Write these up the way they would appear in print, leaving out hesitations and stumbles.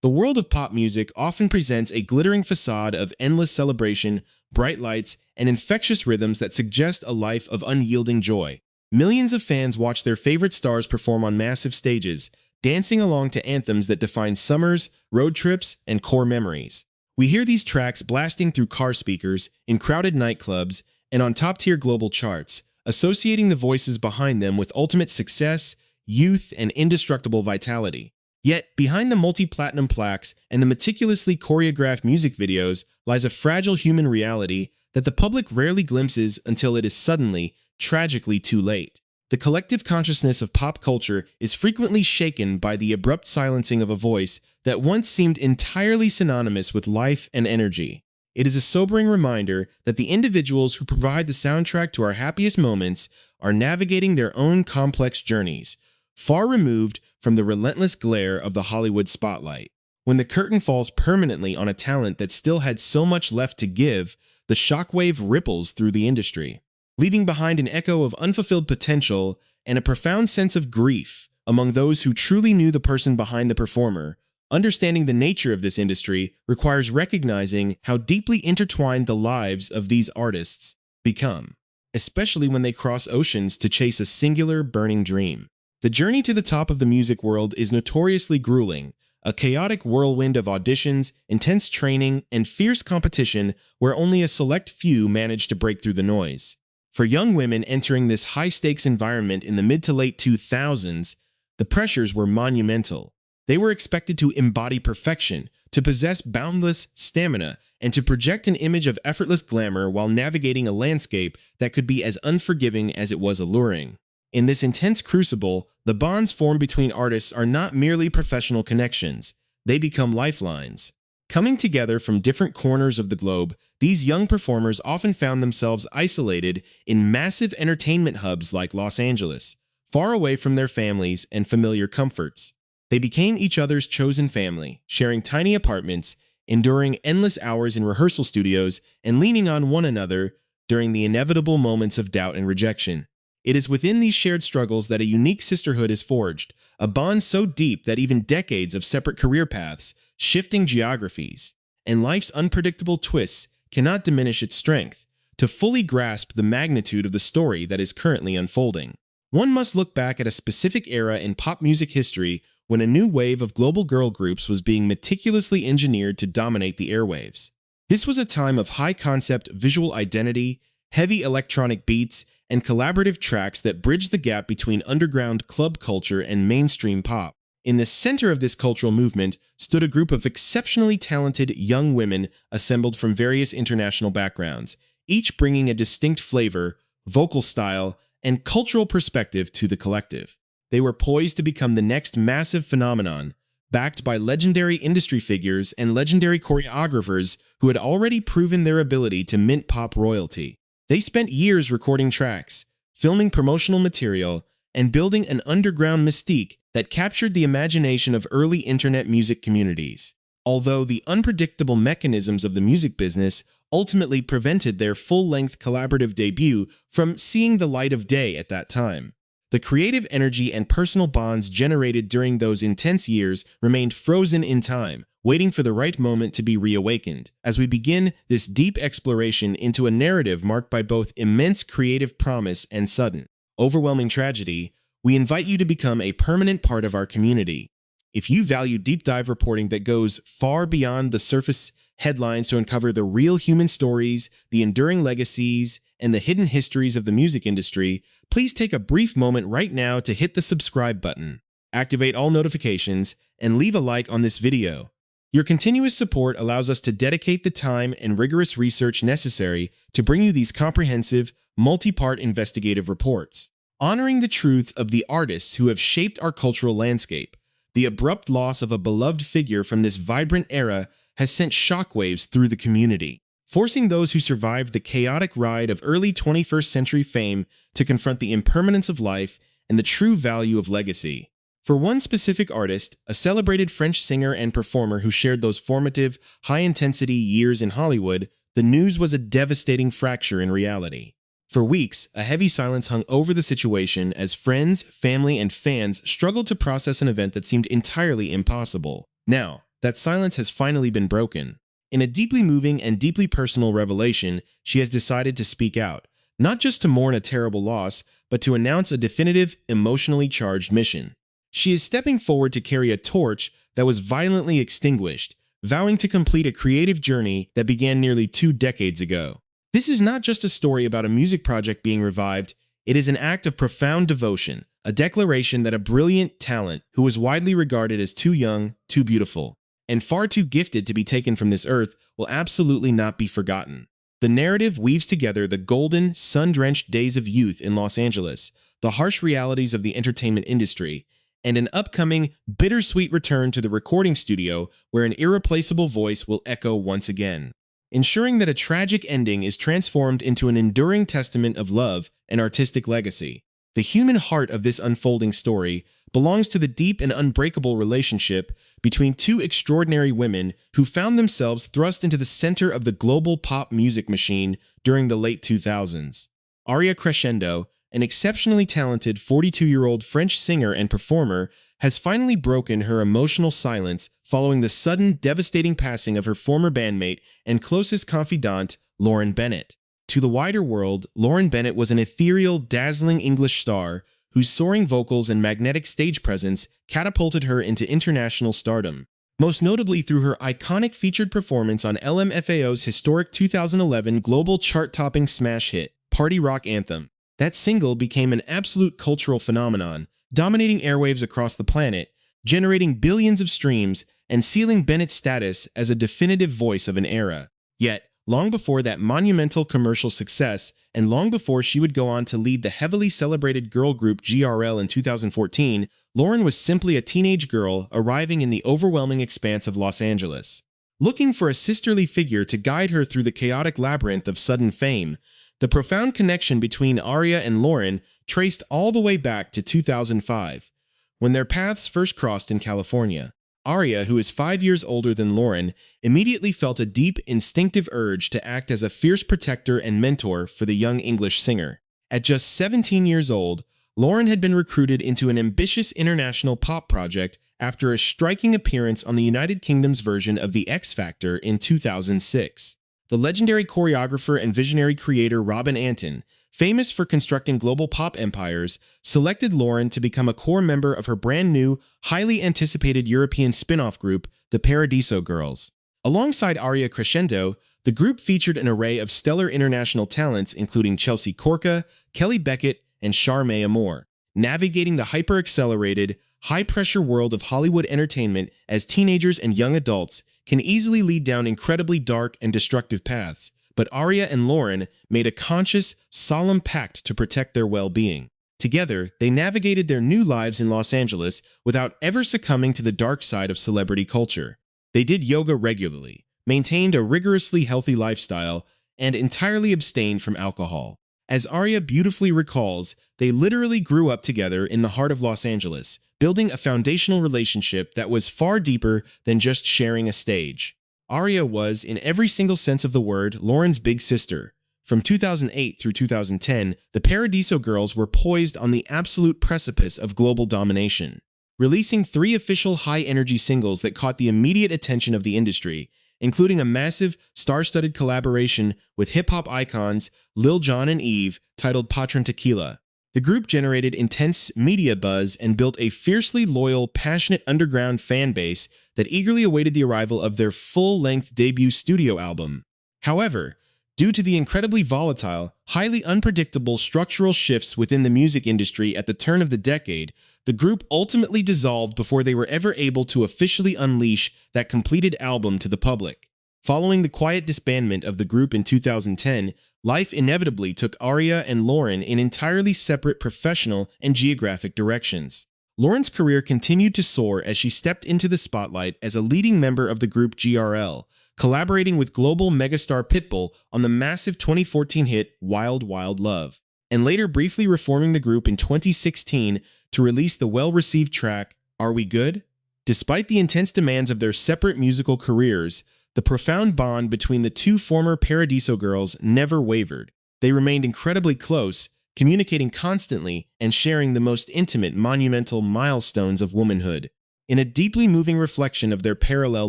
The world of pop music often presents a glittering facade of endless celebration, bright lights, and infectious rhythms that suggest a life of unyielding joy. Millions of fans watch their favorite stars perform on massive stages, dancing along to anthems that define summers, road trips, and core memories. We hear these tracks blasting through car speakers, in crowded nightclubs, and on top-tier global charts, associating the voices behind them with ultimate success, youth, and indestructible vitality. Yet, behind the multi-platinum plaques and the meticulously choreographed music videos lies a fragile human reality that the public rarely glimpses until it is suddenly, tragically too late. The collective consciousness of pop culture is frequently shaken by the abrupt silencing of a voice that once seemed entirely synonymous with life and energy. It is a sobering reminder that the individuals who provide the soundtrack to our happiest moments are navigating their own complex journeys, far removed from the relentless glare of the Hollywood spotlight. When the curtain falls permanently on a talent that still had so much left to give, the shockwave ripples through the industry, leaving behind an echo of unfulfilled potential and a profound sense of grief among those who truly knew the person behind the performer. Understanding the nature of this industry requires recognizing how deeply intertwined the lives of these artists become, especially when they cross oceans to chase a singular, burning dream. The journey to the top of the music world is notoriously grueling, a chaotic whirlwind of auditions, intense training, and fierce competition where only a select few manage to break through the noise. For young women entering this high-stakes environment in the mid to late 2000s, the pressures were monumental. They were expected to embody perfection, to possess boundless stamina, and to project an image of effortless glamour while navigating a landscape that could be as unforgiving as it was alluring. In this intense crucible, the bonds formed between artists are not merely professional connections, they become lifelines. Coming together from different corners of the globe, these young performers often found themselves isolated in massive entertainment hubs like Los Angeles, far away from their families and familiar comforts. They became each other's chosen family, sharing tiny apartments, enduring endless hours in rehearsal studios, and leaning on one another during the inevitable moments of doubt and rejection. It is within these shared struggles that a unique sisterhood is forged, a bond so deep that even decades of separate career paths, shifting geographies, and life's unpredictable twists cannot diminish its strength. To fully grasp the magnitude of the story that is currently unfolding, one must look back at a specific era in pop music history when a new wave of global girl groups was being meticulously engineered to dominate the airwaves. This was a time of high-concept visual identity, heavy electronic beats, and collaborative tracks that bridged the gap between underground club culture and mainstream pop. In the center of this cultural movement stood a group of exceptionally talented young women assembled from various international backgrounds, each bringing a distinct flavor, vocal style, and cultural perspective to the collective. They were poised to become the next massive phenomenon, backed by legendary industry figures and legendary choreographers who had already proven their ability to mint pop royalty. They spent years recording tracks, filming promotional material, and building an underground mystique that captured the imagination of early internet music communities. Although the unpredictable mechanisms of the music business ultimately prevented their full-length collaborative debut from seeing the light of day at that time, the creative energy and personal bonds generated during those intense years remained frozen in time, waiting for the right moment to be reawakened. As we begin this deep exploration into a narrative marked by both immense creative promise and sudden, overwhelming tragedy, we invite you to become a permanent part of our community. If you value deep dive reporting that goes far beyond the surface headlines to uncover the real human stories, the enduring legacies, and the hidden histories of the music industry, please take a brief moment right now to hit the subscribe button, activate all notifications, and leave a like on this video. Your continuous support allows us to dedicate the time and rigorous research necessary to bring you these comprehensive, multi-part investigative reports. Honoring the truths of the artists who have shaped our cultural landscape, the abrupt loss of a beloved figure from this vibrant era has sent shockwaves through the community, forcing those who survived the chaotic ride of early 21st century fame to confront the impermanence of life and the true value of legacy. For one specific artist, a celebrated French singer and performer who shared those formative, high-intensity years in Hollywood, the news was a devastating fracture in reality. For weeks, a heavy silence hung over the situation as friends, family, and fans struggled to process an event that seemed entirely impossible. Now, that silence has finally been broken. In a deeply moving and deeply personal revelation, she has decided to speak out, not just to mourn a terrible loss, but to announce a definitive, emotionally charged mission. She is stepping forward to carry a torch that was violently extinguished, vowing to complete a creative journey that began nearly 2 decades ago. This is not just a story about a music project being revived, it is an act of profound devotion, a declaration that a brilliant talent who was widely regarded as too young, too beautiful, and far too gifted to be taken from this earth will absolutely not be forgotten. The narrative weaves together the golden, sun-drenched days of youth in Los Angeles, the harsh realities of the entertainment industry, and an upcoming, bittersweet return to the recording studio where an irreplaceable voice will echo once again, ensuring that a tragic ending is transformed into an enduring testament of love and artistic legacy. The human heart of this unfolding story belongs to the deep and unbreakable relationship between two extraordinary women who found themselves thrust into the center of the global pop music machine during the late 2000s. Aria Crescendo, an exceptionally talented 42-year-old French singer and performer, has finally broken her emotional silence following the sudden, devastating passing of her former bandmate and closest confidant, Lauren Bennett. To the wider world, Lauren Bennett was an ethereal, dazzling English star whose soaring vocals and magnetic stage presence catapulted her into international stardom, most notably through her iconic featured performance on LMFAO's historic 2011 global chart-topping smash hit, Party Rock Anthem. That single became an absolute cultural phenomenon, dominating airwaves across the planet, generating billions of streams, and sealing Bennett's status as a definitive voice of an era. Yet, long before that monumental commercial success, and long before she would go on to lead the heavily celebrated girl group GRL in 2014, Lauren was simply a teenage girl arriving in the overwhelming expanse of Los Angeles. Looking for a sisterly figure to guide her through the chaotic labyrinth of sudden fame, the profound connection between Aria and Lauren traced all the way back to 2005, when their paths first crossed in California. Aria, who is 5 years older than Lauren, immediately felt a deep, instinctive urge to act as a fierce protector and mentor for the young English singer. At just 17 years old, Lauren had been recruited into an ambitious international pop project after a striking appearance on the United Kingdom's version of The X Factor in 2006. The legendary choreographer and visionary creator Robin Anton, famous for constructing global pop empires, selected Lauren to become a core member of her brand new, highly anticipated European spin-off group, the Paradiso Girls. Alongside Aria Crescendo, the group featured an array of stellar international talents including Chelsea Corca, Kelly Beckett, and Charmaine Amour, navigating the hyper-accelerated, high-pressure world of Hollywood entertainment as teenagers and young adults can easily lead down incredibly dark and destructive paths. But Aria and Lauren made a conscious, solemn pact to protect their well-being. Together, they navigated their new lives in Los Angeles without ever succumbing to the dark side of celebrity culture. They did yoga regularly, maintained a rigorously healthy lifestyle, and entirely abstained from alcohol. As Aria beautifully recalls, they literally grew up together in the heart of Los Angeles, building a foundational relationship that was far deeper than just sharing a stage. Aria was, in every single sense of the word, Lauren's big sister. From 2008 through 2010, the Paradiso Girls were poised on the absolute precipice of global domination, releasing 3 official high-energy singles that caught the immediate attention of the industry, including a massive, star-studded collaboration with hip-hop icons Lil Jon and Eve titled Patron Tequila. The group generated intense media buzz and built a fiercely loyal, passionate underground fan base that eagerly awaited the arrival of their full-length debut studio album. However, due to the incredibly volatile, highly unpredictable structural shifts within the music industry at the turn of the decade, the group ultimately dissolved before they were ever able to officially unleash that completed album to the public. Following the quiet disbandment of the group in 2010, life inevitably took Aria and Lauren in entirely separate professional and geographic directions. Lauren's career continued to soar as she stepped into the spotlight as a leading member of the group GRL, collaborating with global megastar Pitbull on the massive 2014 hit Wild Wild Love, and later briefly reforming the group in 2016 to release the well-received track Are We Good? Despite the intense demands of their separate musical careers, the profound bond between the two former Paradiso Girls never wavered. They remained incredibly close, communicating constantly and sharing the most intimate, monumental milestones of womanhood. In a deeply moving reflection of their parallel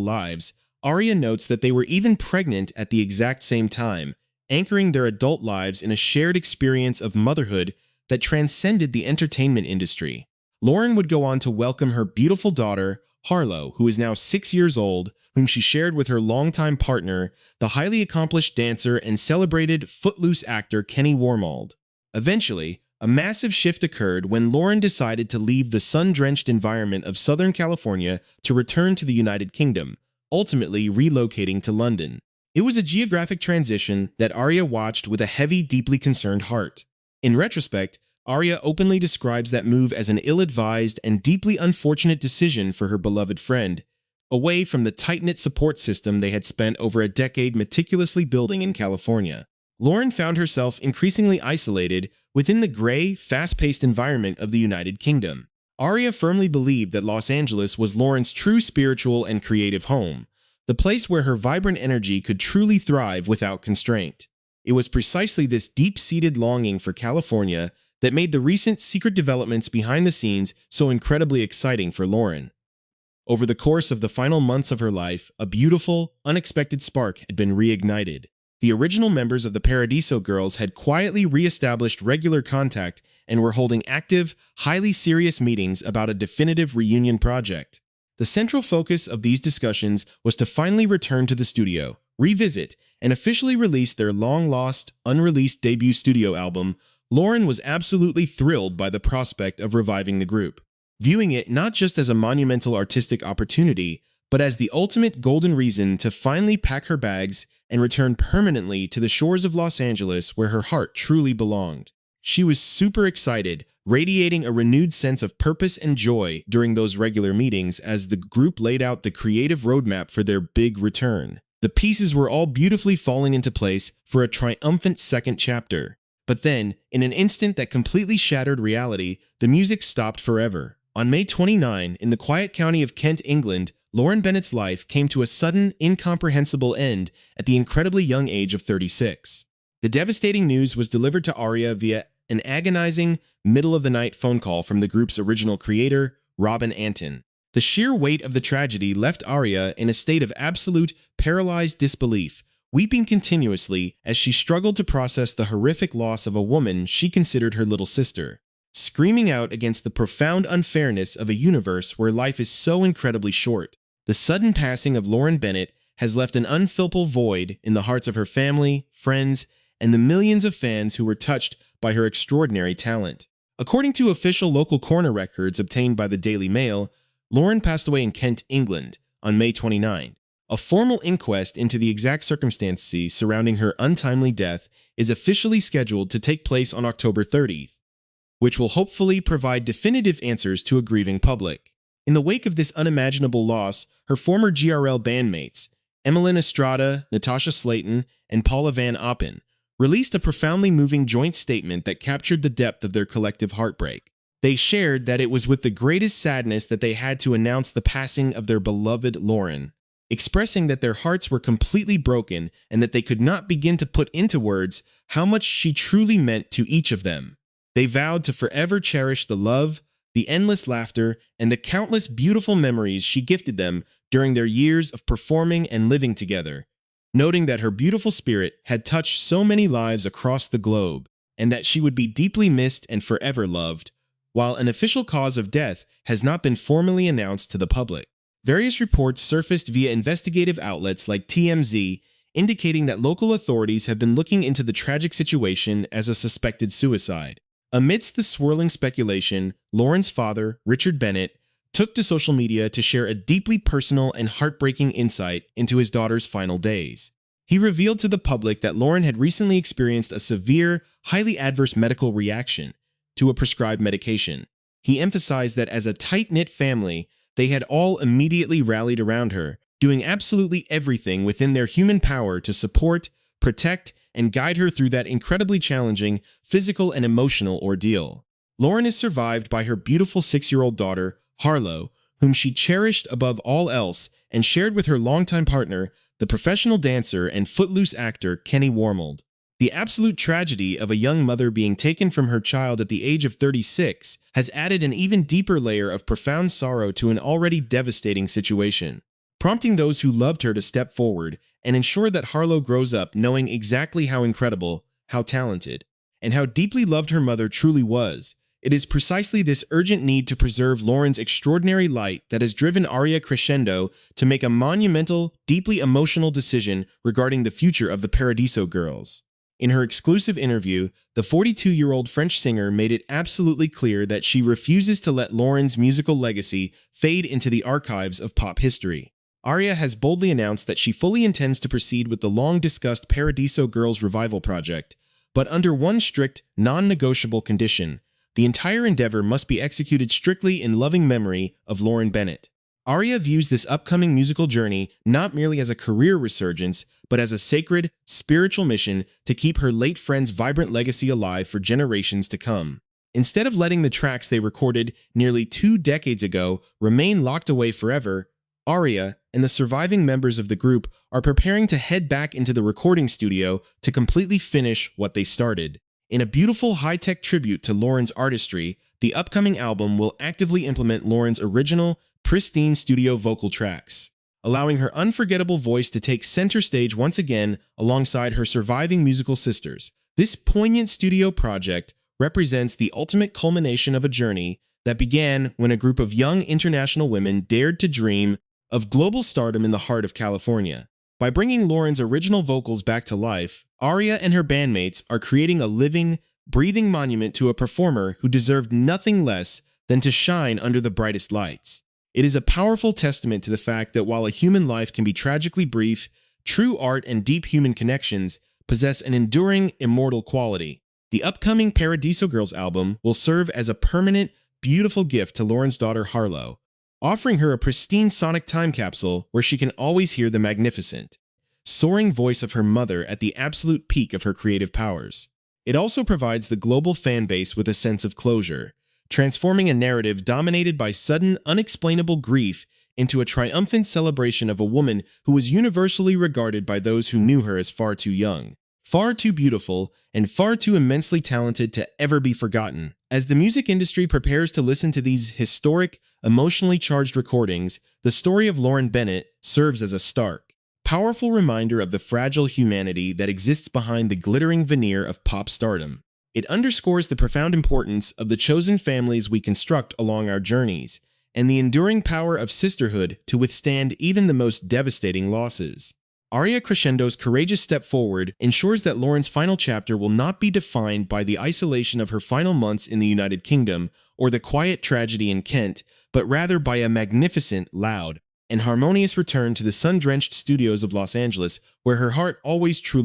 lives, Aria notes that they were even pregnant at the exact same time, anchoring their adult lives in a shared experience of motherhood that transcended the entertainment industry. Lauren would go on to welcome her beautiful daughter, Harlow, who is now 6 years old, whom she shared with her longtime partner, the highly accomplished dancer and celebrated Footloose actor Kenny Wormald. Eventually, a massive shift occurred when Lauren decided to leave the sun-drenched environment of Southern California to return to the United Kingdom, ultimately relocating to London. It was a geographic transition that Aria watched with a heavy, deeply concerned heart. In retrospect, Aria openly describes that move as an ill-advised and deeply unfortunate decision for her beloved friend, away from the tight-knit support system they had spent over a decade meticulously building in California. Lauren found herself increasingly isolated within the gray, fast-paced environment of the United Kingdom. Aria firmly believed that Los Angeles was Lauren's true spiritual and creative home, the place where her vibrant energy could truly thrive without constraint. It was precisely this deep-seated longing for California that made the recent secret developments behind the scenes so incredibly exciting for Lauren. Over the course of the final months of her life, a beautiful, unexpected spark had been reignited. The original members of the Paradiso Girls had quietly re-established regular contact and were holding active, highly serious meetings about a definitive reunion project. The central focus of these discussions was to finally return to the studio, revisit, and officially release their long-lost, unreleased debut studio album. Lauren was absolutely thrilled by the prospect of reviving the group, viewing it not just as a monumental artistic opportunity, but as the ultimate golden reason to finally pack her bags and return permanently to the shores of Los Angeles where her heart truly belonged. She was super excited, radiating a renewed sense of purpose and joy during those regular meetings as the group laid out the creative roadmap for their big return. The pieces were all beautifully falling into place for a triumphant second chapter. But then, in an instant that completely shattered reality, the music stopped forever. On May 29, in the quiet county of Kent, England, Lauren Bennett's life came to a sudden, incomprehensible end at the incredibly young age of 36. The devastating news was delivered to Aria via an agonizing, middle-of-the-night phone call from the group's original creator, Robin Antin. The sheer weight of the tragedy left Aria in a state of absolute, paralyzed disbelief, weeping continuously as she struggled to process the horrific loss of a woman she considered her little sister, screaming out against the profound unfairness of a universe where life is so incredibly short. The sudden passing of Lauren Bennett has left an unfillable void in the hearts of her family, friends, and the millions of fans who were touched by her extraordinary talent. According to official local coroner records obtained by the Daily Mail, Lauren passed away in Kent, England, on May 29. A formal inquest into the exact circumstances surrounding her untimely death is officially scheduled to take place on October 30th, which will hopefully provide definitive answers to a grieving public. In the wake of this unimaginable loss, her former GRL bandmates, Emmeline Estrada, Natasha Slayton, and Paula Van Oppen, released a profoundly moving joint statement that captured the depth of their collective heartbreak. They shared that it was with the greatest sadness that they had to announce the passing of their beloved Lauren, expressing that their hearts were completely broken and that they could not begin to put into words how much she truly meant to each of them. They vowed to forever cherish the love, the endless laughter, and the countless beautiful memories she gifted them during their years of performing and living together, noting that her beautiful spirit had touched so many lives across the globe, and that she would be deeply missed and forever loved. While an official cause of death has not been formally announced to the public, various reports surfaced via investigative outlets like TMZ, indicating that local authorities have been looking into the tragic situation as a suspected suicide. Amidst the swirling speculation, Lauren's father, Richard Bennett, took to social media to share a deeply personal and heartbreaking insight into his daughter's final days. He revealed to the public that Lauren had recently experienced a severe, highly adverse medical reaction to a prescribed medication. He emphasized that as a tight-knit family, they had all immediately rallied around her, doing absolutely everything within their human power to support, protect, and guide her through that incredibly challenging physical and emotional ordeal. Lauren is survived by her beautiful 6-year-old daughter, Harlow, whom she cherished above all else and shared with her longtime partner, the professional dancer and Footloose actor Kenny Wormald. The absolute tragedy of a young mother being taken from her child at the age of 36 has added an even deeper layer of profound sorrow to an already devastating situation, prompting those who loved her to step forward and ensure that Harlow grows up knowing exactly how incredible, how talented, and how deeply loved her mother truly was. It is precisely this urgent need to preserve Lauren's extraordinary light that has driven Aria Crescendo to make a monumental, deeply emotional decision regarding the future of the Paradiso Girls. In her exclusive interview, the 42-year-old French singer made it absolutely clear that she refuses to let Lauren's musical legacy fade into the archives of pop history. Aria has boldly announced that she fully intends to proceed with the long-discussed Paradiso Girls revival project, but under one strict, non-negotiable condition: the entire endeavor must be executed strictly in loving memory of Lauren Bennett. Aria views this upcoming musical journey not merely as a career resurgence, but as a sacred, spiritual mission to keep her late friend's vibrant legacy alive for generations to come. Instead of letting the tracks they recorded nearly 2 decades ago remain locked away forever, Aria and the surviving members of the group are preparing to head back into the recording studio to completely finish what they started. In a beautiful high-tech tribute to Lauren's artistry, the upcoming album will actively implement Lauren's original, pristine studio vocal tracks, allowing her unforgettable voice to take center stage once again alongside her surviving musical sisters. This poignant studio project represents the ultimate culmination of a journey that began when a group of young international women dared to dream of global stardom in the heart of California. By bringing Lauren's original vocals back to life, Aria and her bandmates are creating a living, breathing monument to a performer who deserved nothing less than to shine under the brightest lights. It is a powerful testament to the fact that while a human life can be tragically brief, true art and deep human connections possess an enduring, immortal quality. The upcoming Paradiso Girls album will serve as a permanent, beautiful gift to Lauren's daughter Harlow, offering her a pristine sonic time capsule where she can always hear the magnificent, soaring voice of her mother at the absolute peak of her creative powers. It also provides the global fan base with a sense of closure, transforming a narrative dominated by sudden, unexplainable grief into a triumphant celebration of a woman who was universally regarded by those who knew her as far too young, far too beautiful, and far too immensely talented to ever be forgotten. As the music industry prepares to listen to these historic, emotionally charged recordings, the story of Lauren Bennett serves as a stark, powerful reminder of the fragile humanity that exists behind the glittering veneer of pop stardom. It underscores the profound importance of the chosen families we construct along our journeys, and the enduring power of sisterhood to withstand even the most devastating losses. Aria Crescendo's courageous step forward ensures that Lauren's final chapter will not be defined by the isolation of her final months in the United Kingdom or the quiet tragedy in Kent, but rather by a magnificent, loud, and harmonious return to the sun-drenched studios of Los Angeles, where her heart always truly